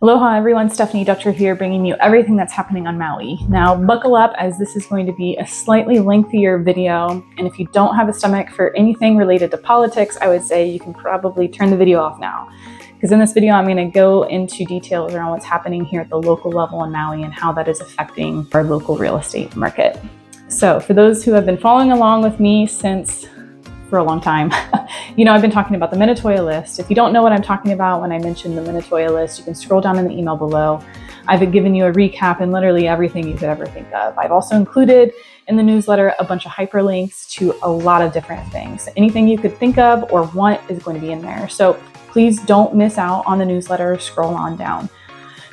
Aloha everyone, Stephanie Dutcher here, bringing you everything that's happening on Maui. Now buckle up, as this is going to be a slightly lengthier video, and if you don't have a stomach for anything related to politics, I would say you can probably turn the video off now. Because in this video, I'm going to go into details around what's happening here at the local level in Maui and how that is affecting our local real estate market. So for those who have been following along with me for a long time, you know, I've been talking about the Minatoya list. If you don't know what I'm talking about when I mention the Minatoya list, you can scroll down in the email below. I've given you a recap and literally everything you could ever think of. I've also included in the newsletter a bunch of hyperlinks to a lot of different things. Anything you could think of or want is going to be in there. So please don't miss out on the newsletter. Scroll on down.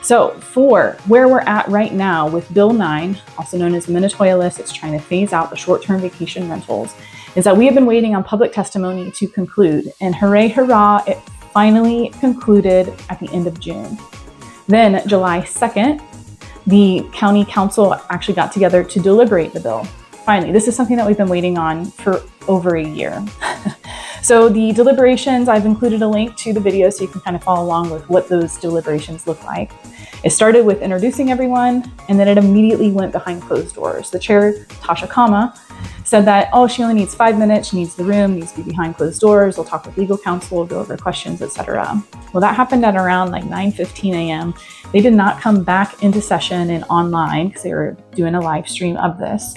So for where we're at right now with Bill 9, also known as the Minatoya list, it's trying to phase out the short-term vacation rentals, is that we have been waiting on public testimony to conclude. And hooray, hurrah, it finally concluded at the end of June. Then July 2nd, the county council actually got together to deliberate the bill. Finally, this is something that we've been waiting on for over a year. So the deliberations, I've included a link to the video so you can kind of follow along with what those deliberations look like. It started with introducing everyone, and then it immediately went behind closed doors. The chair, Tasha Kama, said that, oh, she only needs 5 minutes, she needs the room, needs to be behind closed doors, we'll talk with legal counsel, we'll go over questions, etc. Well, that happened at around like 9:15 a.m. They did not come back into session and online, because they were doing a live stream of this,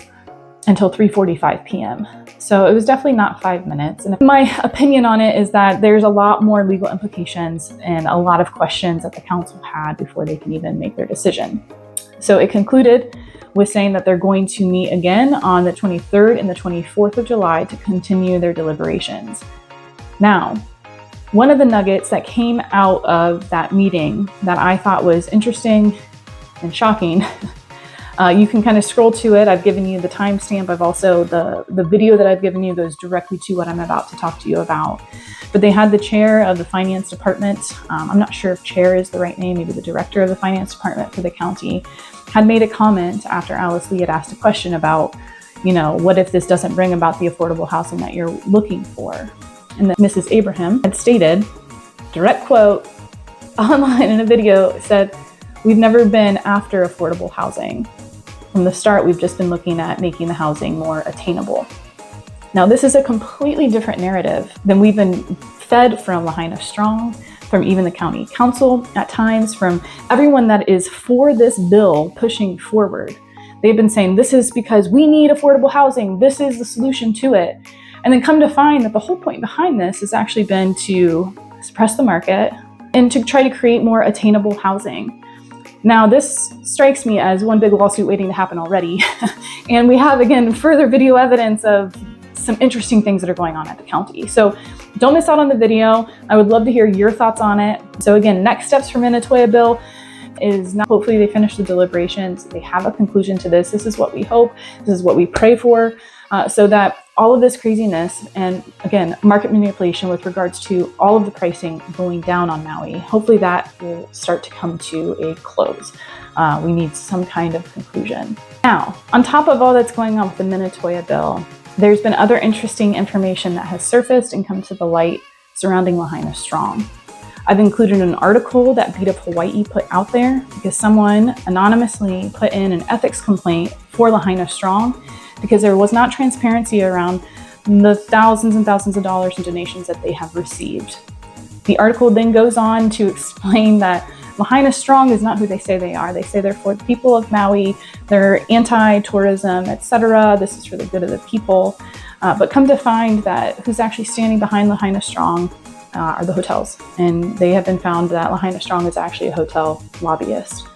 until 3:45 p.m. So it was definitely not 5 minutes. And my opinion on it is that there's a lot more legal implications and a lot of questions that the council had before they can even make their decision. So it concluded with saying that they're going to meet again on the 23rd and the 24th of July to continue their deliberations. Now, one of the nuggets that came out of that meeting that I thought was interesting and shocking, you can kind of scroll to it. I've given you the timestamp. I've also, the video that I've given you goes directly to what I'm about to talk to you about. But they had the chair of the finance department, I'm not sure if chair is the right name, maybe the director of the finance department for the county, had made a comment after Alice Lee had asked a question about, you know, what if this doesn't bring about the affordable housing that you're looking for? And then Mrs. Abraham had stated, direct quote, online in a video, said, "We've never been after affordable housing. From the start, we've just been looking at making the housing more attainable." Now, this is a completely different narrative than we've been fed from Lahaina Strong, from even the county council at times, from everyone that is for this bill pushing forward. They've been saying, this is because we need affordable housing. This is the solution to it. And then come to find that the whole point behind this has actually been to suppress the market and to try to create more attainable housing. Now, this strikes me as one big lawsuit waiting to happen already. And we have, again, further video evidence of some interesting things that are going on at the county. So don't miss out on the video. I would love to hear your thoughts on it. So again, next steps for Minatoya Bill is now, hopefully they finish the deliberations. They have a conclusion to this. This is what we hope. This is what we pray for, so that all of this craziness and, again, market manipulation with regards to all of the pricing going down on Maui, hopefully that will start to come to a close. We need some kind of conclusion. Now, on top of all that's going on with the Minatoya Bill, there's been other interesting information that has surfaced and come to the light surrounding Lahaina Strong. I've included an article that Beat Up Hawaii put out there because someone anonymously put in an ethics complaint for Lahaina Strong because there was not transparency around the thousands and thousands of dollars in donations that they have received. The article then goes on to explain that Lahaina Strong is not who they say they are. They say they're for the people of Maui, they're anti-tourism, etc. This is for the good of the people. But come to find that who's actually standing behind Lahaina Strong are the hotels. And they have been found that Lahaina Strong is actually a hotel lobbyist.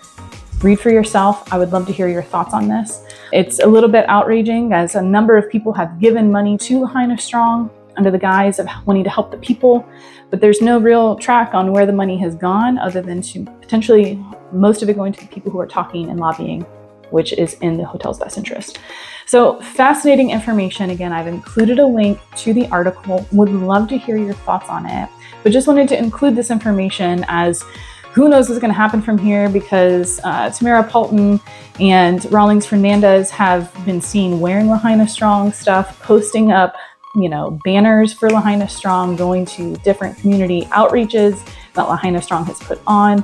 Read for yourself. I would love to hear your thoughts on this. It's a little bit outraging as a number of people have given money to Lahaina Strong under the guise of wanting to help the people, but there's no real track on where the money has gone other than to potentially most of it going to the people who are talking and lobbying, which is in the hotel's best interest. So fascinating information. Again, I've included a link to the article. Would love to hear your thoughts on it, but just wanted to include this information as who knows what's going to happen from here, because Tamara Paulton and Rawlings Fernandez have been seen wearing Lahaina Strong stuff, posting up, you know, banners for Lahaina Strong, going to different community outreaches. that Lahaina Strong has put on.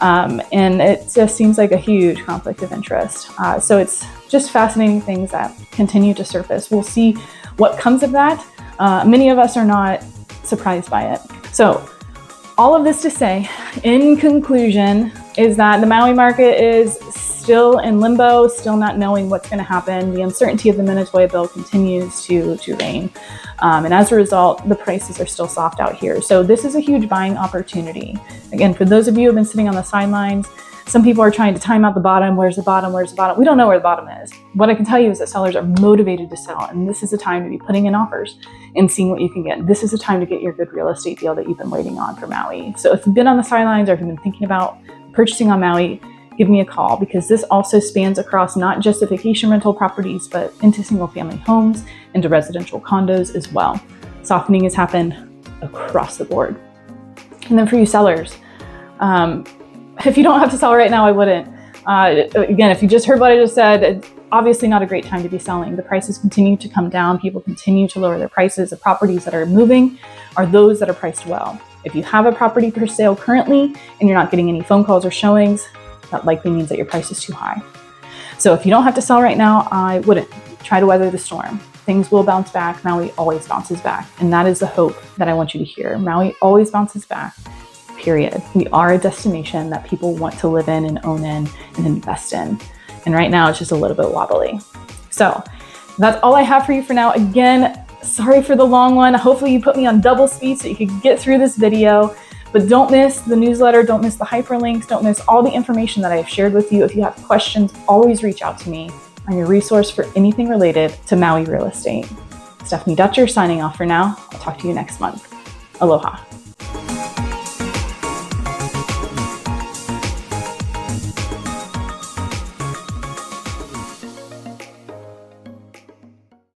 And it just seems like a huge conflict of interest. So it's just fascinating things that continue to surface. We'll see what comes of that. Many of us are not surprised by it. So all of this to say, in conclusion, is that the Maui market is still in limbo, still not knowing what's going to happen. The uncertainty of the Minatoya Bill continues to reign. And as a result, the prices are still soft out here. So this is a huge buying opportunity. Again, for those of you who have been sitting on the sidelines, some people are trying to time out the bottom. Where's the bottom? Where's the bottom? We don't know where the bottom is. What I can tell you is that sellers are motivated to sell. And this is a time to be putting in offers and seeing what you can get. This is a time to get your good real estate deal that you've been waiting on for Maui. So if you've been on the sidelines or if you've been thinking about purchasing on Maui, give me a call, because this also spans across not just the vacation rental properties, but into single family homes, into residential condos as well. Softening has happened across the board. And then for you sellers, if you don't have to sell right now, I wouldn't. Again, if you just heard what I just said, it's obviously not a great time to be selling. The prices continue to come down. People continue to lower their prices. The properties that are moving are those that are priced well. If you have a property for sale currently and you're not getting any phone calls or showings, that likely means that your price is too high. So if you don't have to sell right now, I wouldn't. Try to weather the storm. Things will bounce back. Maui always bounces back. And that is the hope that I want you to hear. Maui always bounces back, period. We are a destination that people want to live in and own in and invest in. And right now it's just a little bit wobbly. So that's all I have for you for now. Again, sorry for the long one. Hopefully you put me on double speed so you could get through this video. But don't miss the newsletter, don't miss the hyperlinks, don't miss all the information that I've shared with you. If you have questions, always reach out to me. I'm your resource for anything related to Maui real estate. Stephanie Dutcher signing off for now. I'll talk to you next month. Aloha.